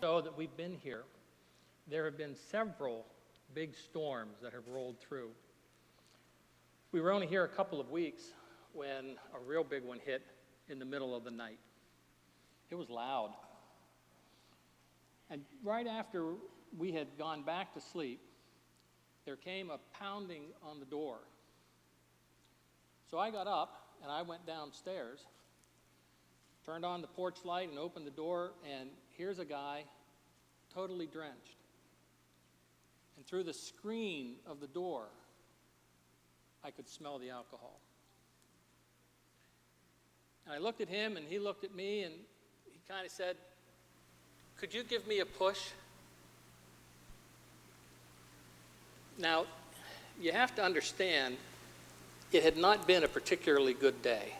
so that we've been here, there have been several big storms that have rolled through. We were only here a couple of weeks when a real big one hit in the middle of the night. It was loud. And right after we had gone back to sleep, there came a pounding on the door. So I got up and I went downstairs, turned on the porch light and opened the door, and here's a guy totally drenched. And through the screen of the door, I could smell the alcohol. And I looked at him, and he looked at me, and he kind of said, "Could you give me a push?" Now, you have to understand, it had not been a particularly good day.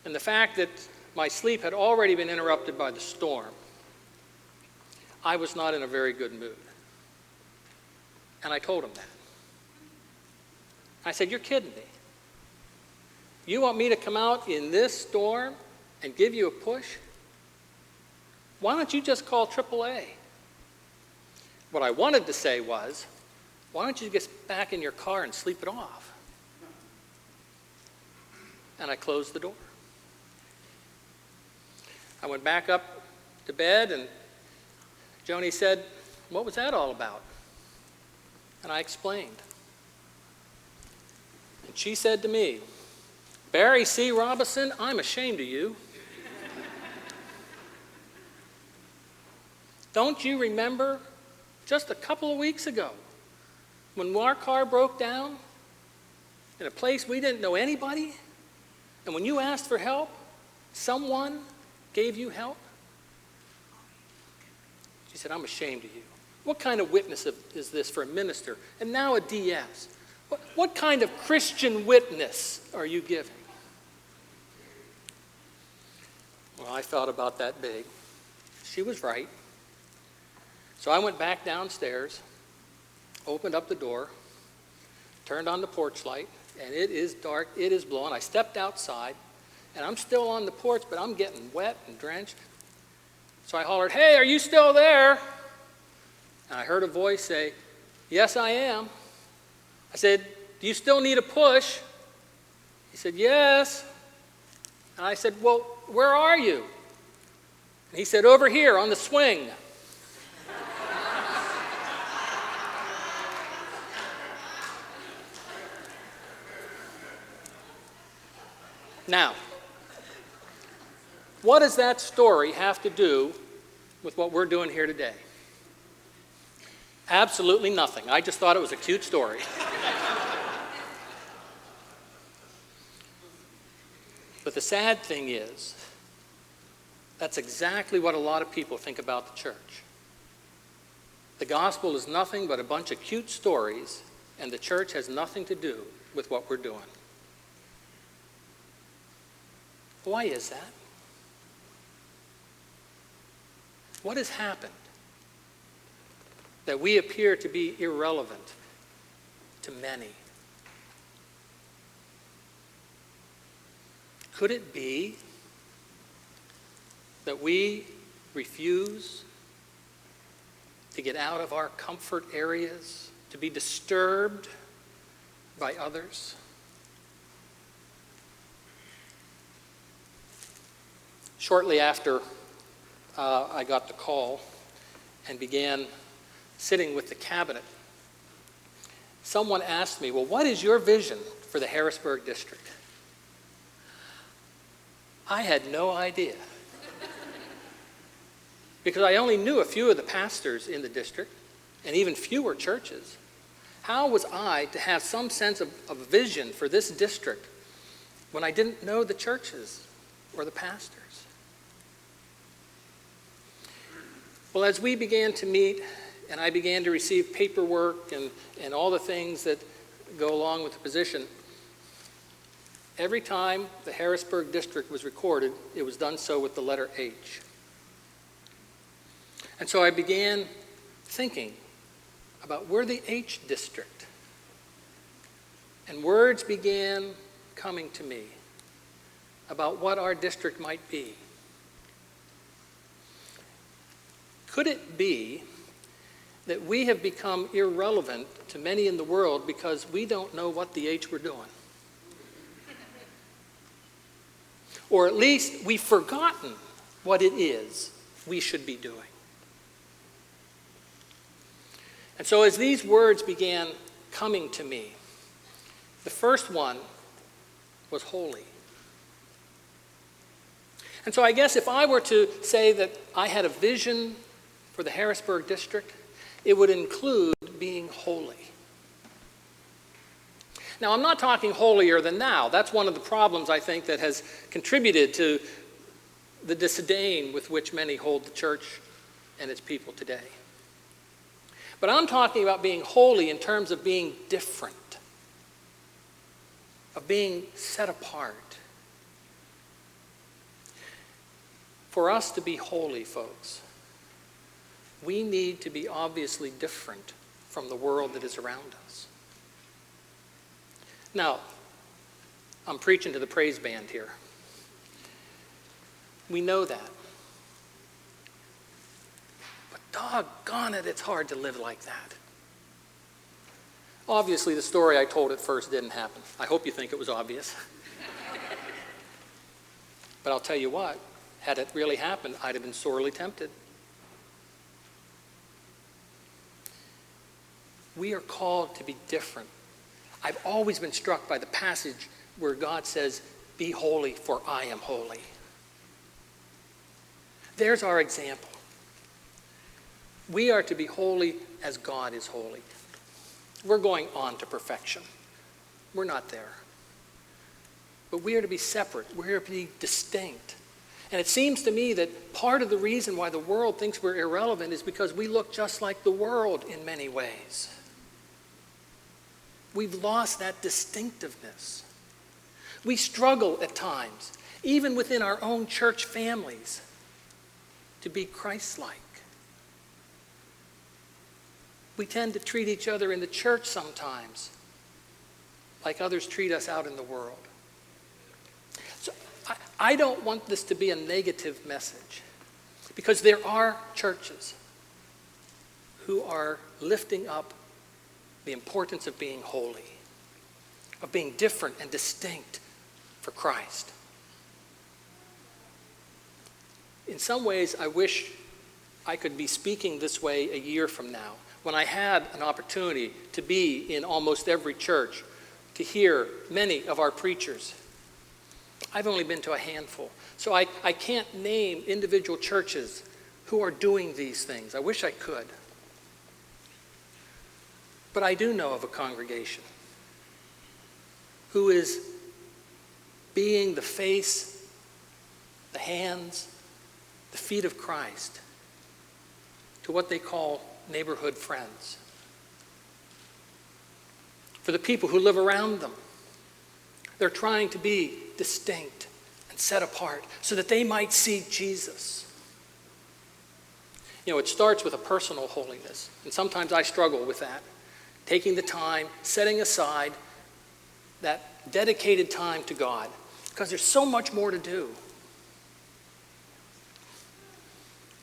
And the fact that my sleep had already been interrupted by the storm, I was not in a very good mood. And I told him that. I said, "You're kidding me. You want me to come out in this storm and give you a push? Why don't you just call AAA?" What I wanted to say was, "Why don't you get back in your car and sleep it off?" And I closed the door. I went back up to bed, and Joni said, "What was that all about?" And I explained. And she said to me, "Barry C. Robison, I'm ashamed of you. Don't you remember just a couple of weeks ago when our car broke down in a place we didn't know anybody, and when you asked for help, someone gave you help?" She said, "I'm ashamed of you. What kind of witness is this for a minister and now a DS? What kind of Christian witness are you giving?" Well, I thought about that big. She was right. So I went back downstairs, opened up the door, turned on the porch light, and it is dark, it is blowing. I stepped outside, and I'm still on the porch, but I'm getting wet and drenched. So I hollered, "Hey, are you still there?" And I heard a voice say, "Yes, I am." I said, "Do you still need a push?" He said, "Yes." And I said, "Well, where are you?" And he said, "Over here on the swing." Now, what does that story have to do with what we're doing here today? Absolutely nothing. I just thought it was a cute story. But the sad thing is, that's exactly what a lot of people think about the church. The gospel is nothing but a bunch of cute stories, and the church has nothing to do with what we're doing. Why is that? What has happened that we appear to be irrelevant to many? Could it be that we refuse to get out of our comfort areas, to be disturbed by others? Shortly after I got the call and began sitting with the cabinet, someone asked me, "Well, what is your vision for the Harrisburg district?" I had no idea, because I only knew a few of the pastors in the district and even fewer churches. How was I to have some sense of a vision for this district when I didn't know the churches or the pastors? Well, as we began to meet and I began to receive paperwork and all the things that go along with the position, every time the Harrisburg district was recorded, it was done so with the letter H. And so I began thinking about where the H district, and words began coming to me about what our district might be. Could it be that we have become irrelevant to many in the world because we don't know what the H we're doing? Or at least we've forgotten what it is we should be doing. And so as these words began coming to me, the first one was holy. And so I guess if I were to say that I had a vision for the Harrisburg district, it would include being holy. Now, I'm not talking holier than thou. That's one of the problems, I think, that has contributed to the disdain with which many hold the church and its people today. But I'm talking about being holy in terms of being different, of being set apart. For us to be holy, folks, we need to be obviously different from the world that is around us. Now, I'm preaching to the praise band here. We know that. But doggone it, it's hard to live like that. Obviously, the story I told at first didn't happen. I hope you think it was obvious. But I'll tell you what, had it really happened, I'd have been sorely tempted. We are called to be different. I've always been struck by the passage where God says, "Be holy, for I am holy." There's our example. We are to be holy as God is holy. We're going on to perfection. We're not there. But we are to be separate. We're to be distinct. And it seems to me that part of the reason why the world thinks we're irrelevant is because we look just like the world in many ways. We've lost that distinctiveness. We struggle at times, even within our own church families, to be Christ-like. We tend to treat each other in the church sometimes like others treat us out in the world. So I don't want this to be a negative message, because there are churches who are lifting up the importance of being holy, of being different and distinct for Christ. In some ways, I wish I could be speaking this way a year from now, when I had an opportunity to be in almost every church, to hear many of our preachers. I've only been to a handful, so I can't name individual churches who are doing these things. I wish I could. But I do know of a congregation who is being the face, the hands, the feet of Christ to what they call neighborhood friends. For the people who live around them, they're trying to be distinct and set apart so that they might see Jesus. You know, it starts with a personal holiness, and sometimes I struggle with that. Taking the time, setting aside that dedicated time to God, because there's so much more to do.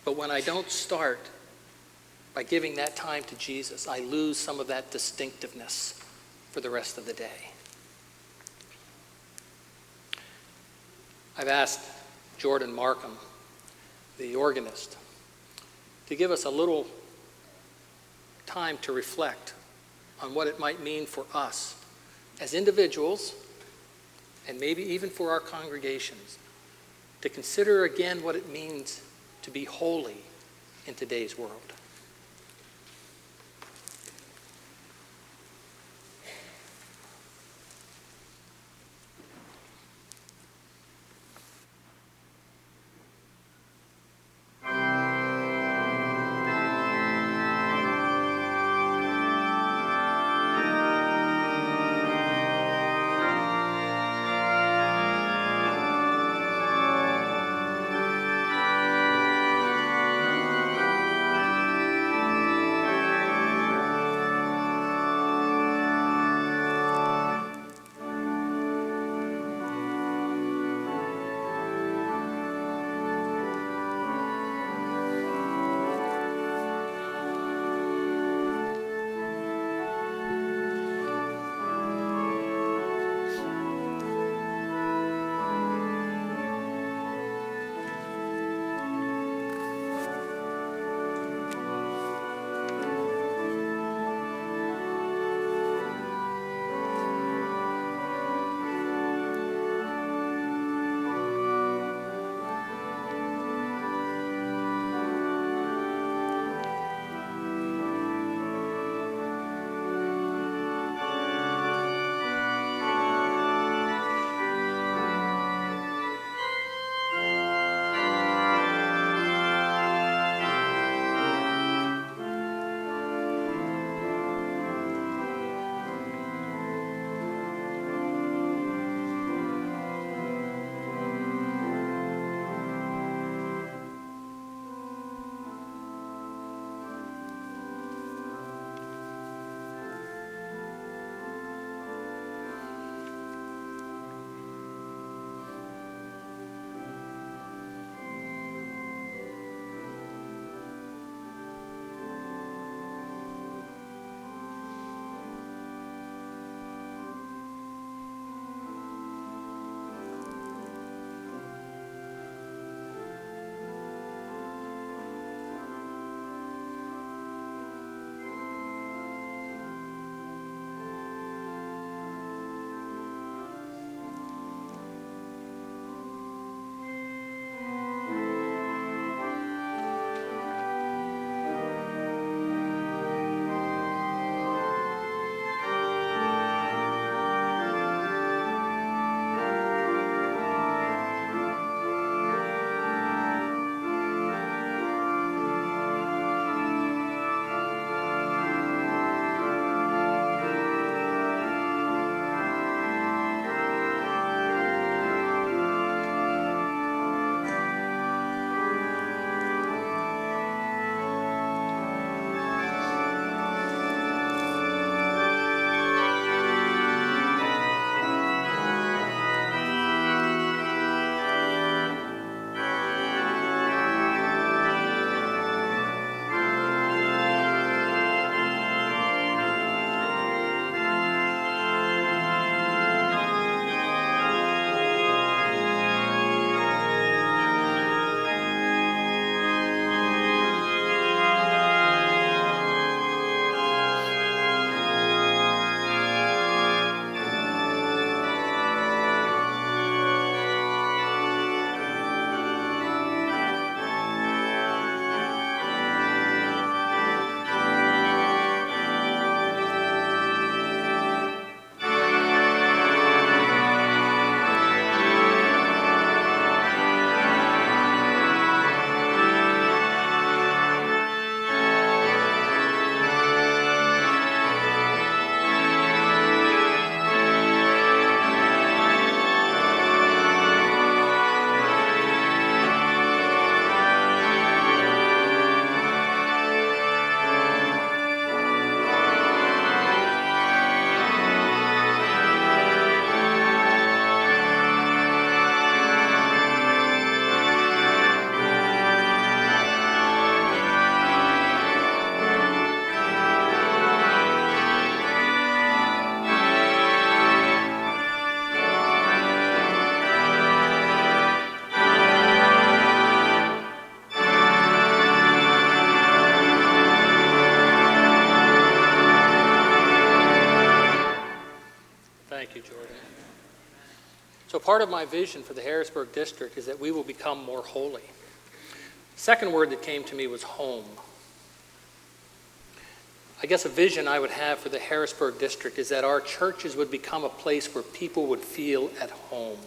But when I don't start by giving that time to Jesus, I lose some of that distinctiveness for the rest of the day. I've asked Jordan Markham, the organist, to give us a little time to reflect on what it might mean for us as individuals, and maybe even for our congregations, to consider again what it means to be holy in today's world. part of my vision for the Harrisburg district is that we will become more holy. Second word that came to me was home. I guess a vision I would have for the Harrisburg district is that our churches would become a place where people would feel at home.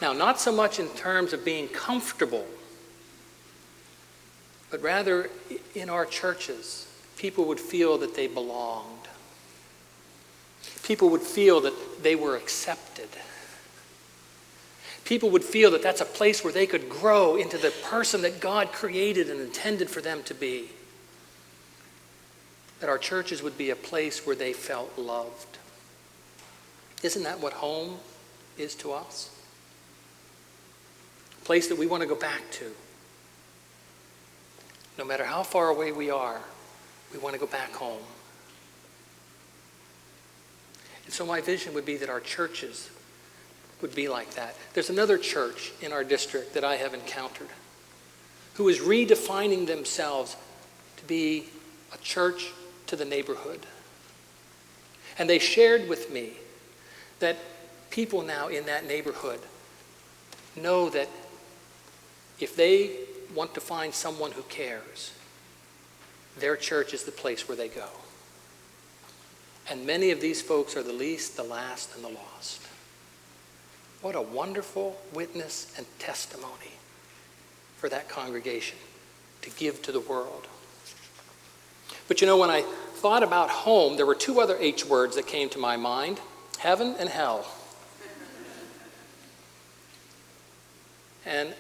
Now, not so much in terms of being comfortable, but rather in our churches, people would feel that they belonged. People would feel that they were accepted. People would feel that that's a place where they could grow into the person that God created and intended for them to be. That our churches would be a place where they felt loved. Isn't that what home is to us? A place that we want to go back to. No matter how far away we are, we want to go back home. And so my vision would be that our churches would be like that. There's another church in our district that I have encountered who is redefining themselves to be a church to the neighborhood. And they shared with me that people now in that neighborhood know that if they want to find someone who cares, their church is the place where they go. And many of these folks are the least, the last, and the lost. What a wonderful witness and testimony for that congregation to give to the world. But you know, when I thought about home, there were two other H words that came to my mind: heaven and hell. And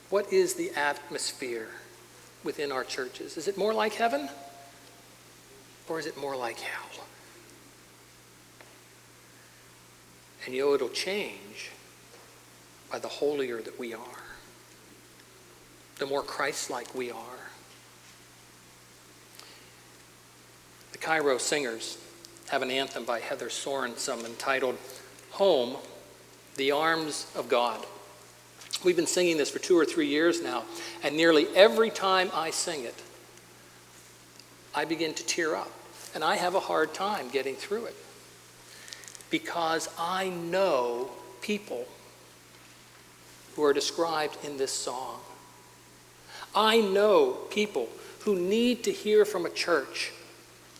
what is the atmosphere within our churches? Is it more like heaven? Or is it more like hell? And you know, it'll change by the holier that we are, the more Christ-like we are. The Cairo Singers have an anthem by Heather Sorensen entitled "Home, the Arms of God." We've been singing this for 2 or 3 years now, and nearly every time I sing it, I begin to tear up, and I have a hard time getting through it because I know people who are described in this song. I know people who need to hear from a church,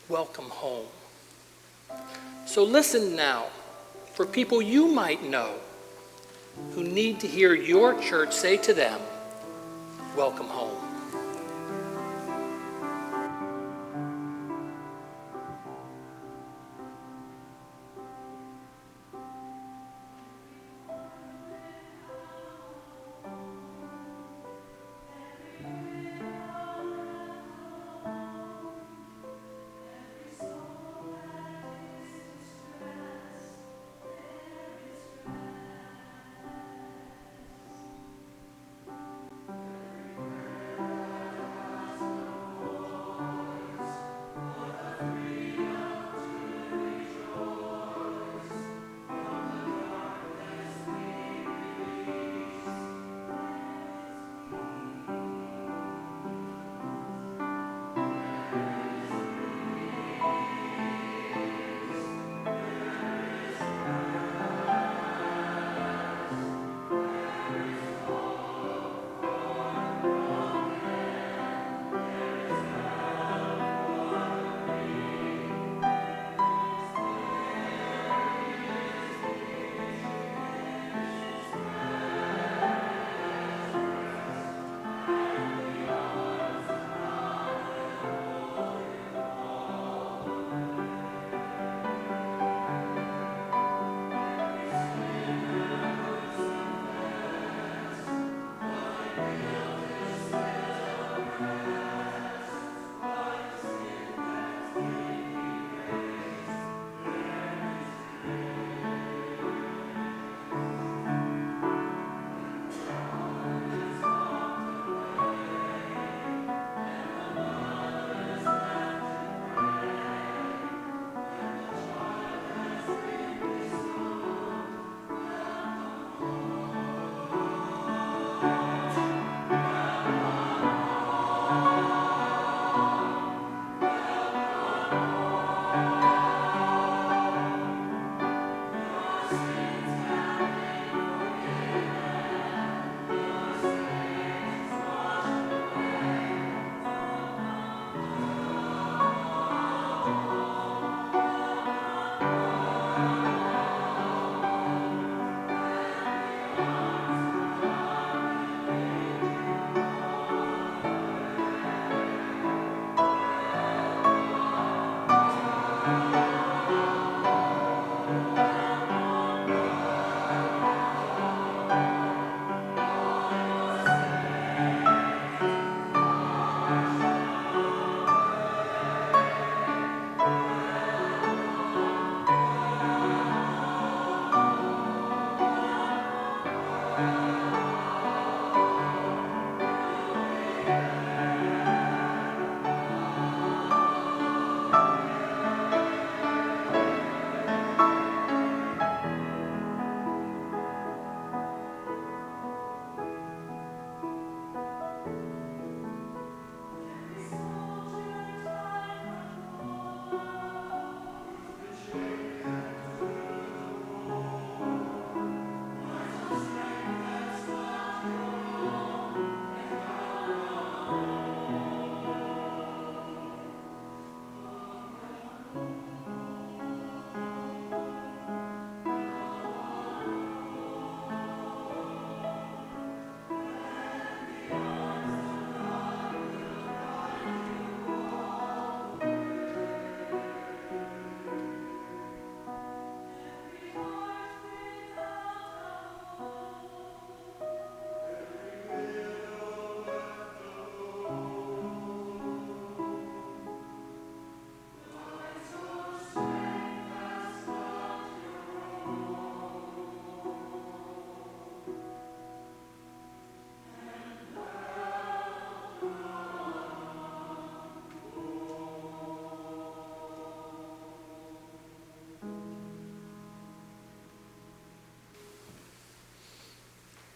"Welcome home." So listen now for people you might know who need to hear your church say to them, "Welcome home."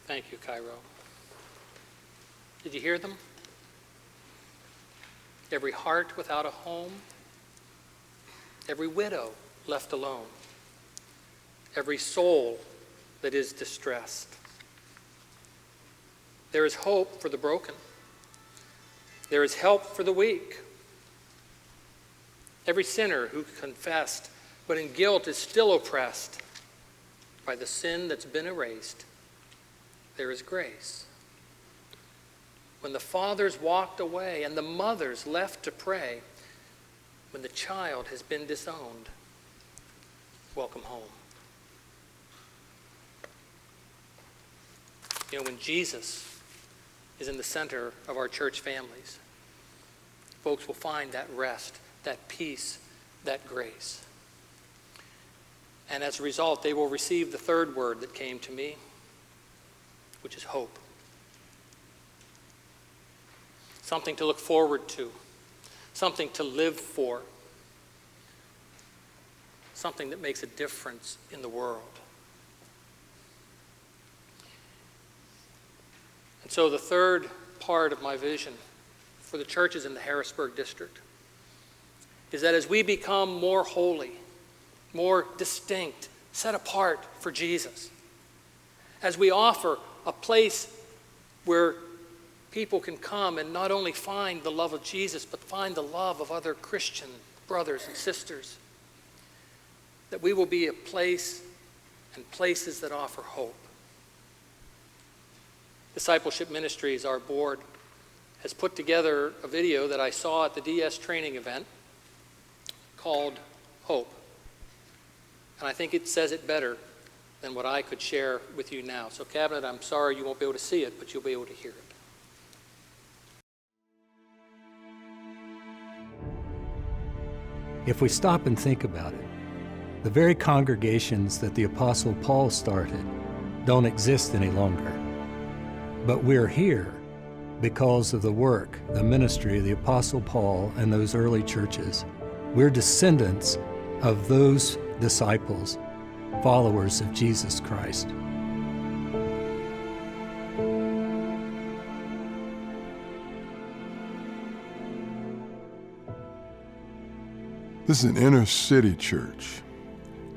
Thank you, Cairo. Did you hear them? Every heart without a home, every widow left alone, every soul that is distressed. There is hope for the broken. There is help for the weak. Every sinner who confessed, but in guilt is still oppressed by the sin that's been erased, there is grace. When the fathers walked away and the mothers left to pray, when the child has been disowned, welcome home. You know, when Jesus is in the center of our church families, folks will find that rest, that peace, that grace. And as a result, they will receive the third word that came to me, which is hope. Something to look forward to, something to live for, something that makes a difference in the world. And so the third part of my vision for the churches in the Harrisburg district is that as we become more holy, more distinct, set apart for Jesus, as we offer a place where people can come and not only find the love of Jesus, but find the love of other Christian brothers and sisters, that we will be a place and places that offer hope. Discipleship Ministries, our board, has put together a video that I saw at the DS training event called Hope. And I think it says it better than what I could share with you now. So Cabinet, I'm sorry you won't be able to see it, but you'll be able to hear it. If we stop and think about it, the very congregations that the Apostle Paul started don't exist any longer. But we're here because of the work, the ministry of the Apostle Paul and those early churches. We're descendants of those disciples, followers of Jesus Christ. This is an inner city church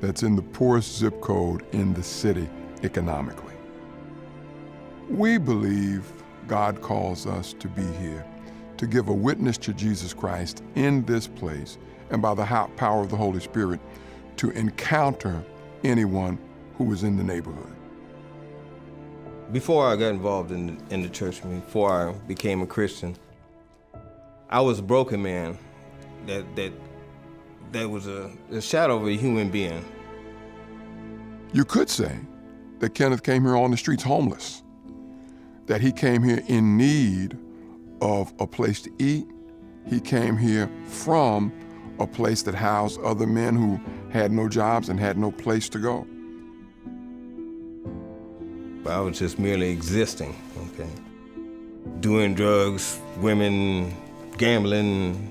that's in the poorest zip code in the city economically. We believe God calls us to be here, to give a witness to Jesus Christ in this place, and by the power of the Holy Spirit, to encounter anyone who is in the neighborhood. Before I got involved in the church, before I became a Christian, I was a broken man that was a shadow of a human being. You could say that Kenneth came here on the streets homeless, that he came here in need of a place to eat. He came here from a place that housed other men who had no jobs and had no place to go. I was just merely existing, okay? Doing drugs, women, gambling,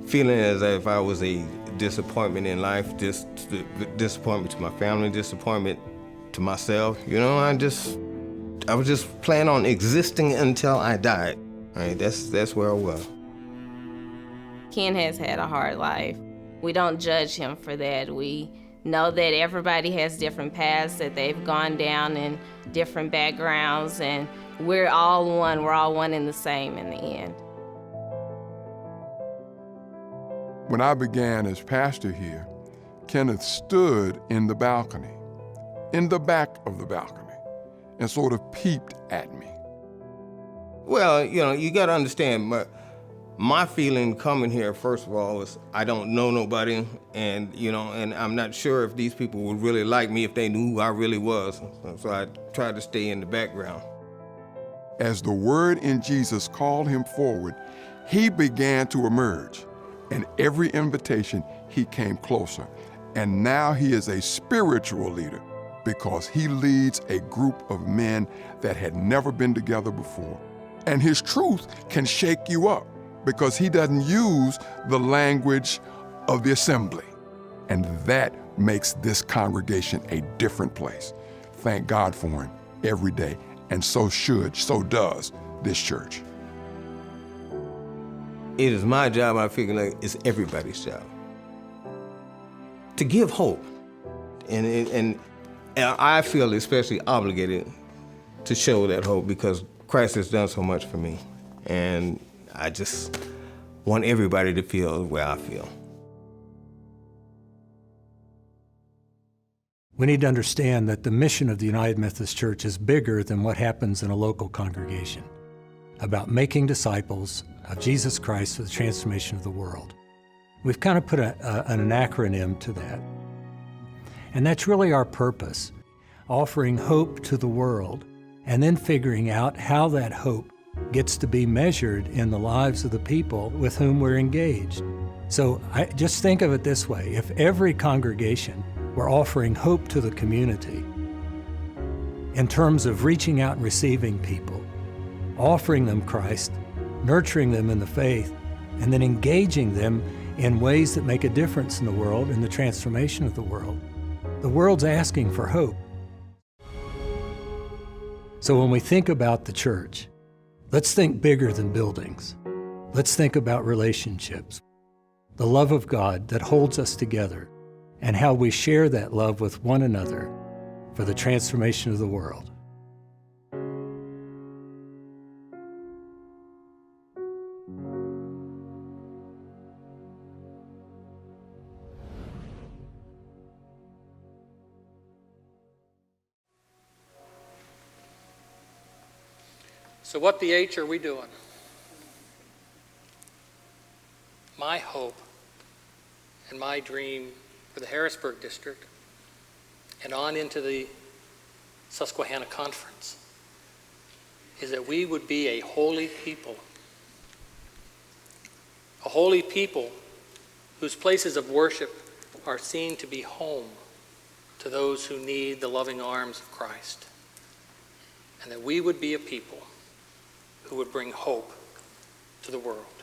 feeling as if I was a disappointment in life, disappointment to my family, disappointment to myself. You know, I was just planning on existing until I died. Right? That's where I was. Ken has had a hard life. We don't judge him for that. We know that everybody has different paths that they've gone down and different backgrounds, and we're all one. We're all one and the same in the end. When I began as pastor here, Kenneth stood in the balcony, in the back of the balcony, and sort of peeped at me. Well, you know, you got to understand, my feeling coming here, first of all, was I don't know nobody, and I'm not sure if these people would really like me if they knew who I really was. So I tried to stay in the background. As the word in Jesus called him forward, he began to emerge. And every invitation, he came closer. And now he is a spiritual leader because he leads a group of men that had never been together before. And his truth can shake you up because he doesn't use the language of the assembly. And that makes this congregation a different place. Thank God for him every day. and so does this church. It is my job, I figure like it's everybody's job, to give hope. And I feel especially obligated to show that hope because Christ has done so much for me. And I just want everybody to feel the way I feel. We need to understand that the mission of the United Methodist Church is bigger than what happens in a local congregation, about making disciples of Jesus Christ for the transformation of the world. We've kind of put an acronym to that. And that's really our purpose, offering hope to the world, and then figuring out how that hope gets to be measured in the lives of the people with whom we're engaged. So just think of it this way. If every congregation were offering hope to the community in terms of reaching out and receiving people, offering them Christ, nurturing them in the faith, and then engaging them in ways that make a difference in the world, in the transformation of the world's asking for hope. So when we think about the church, let's think bigger than buildings. Let's think about relationships, the love of God that holds us together, and how we share that love with one another for the transformation of the world. So what the H are we doing? My hope and my dream for the Harrisburg District and on into the Susquehanna Conference is that we would be a holy people whose places of worship are seen to be home to those who need the loving arms of Christ, and that we would be a people who would bring hope to the world.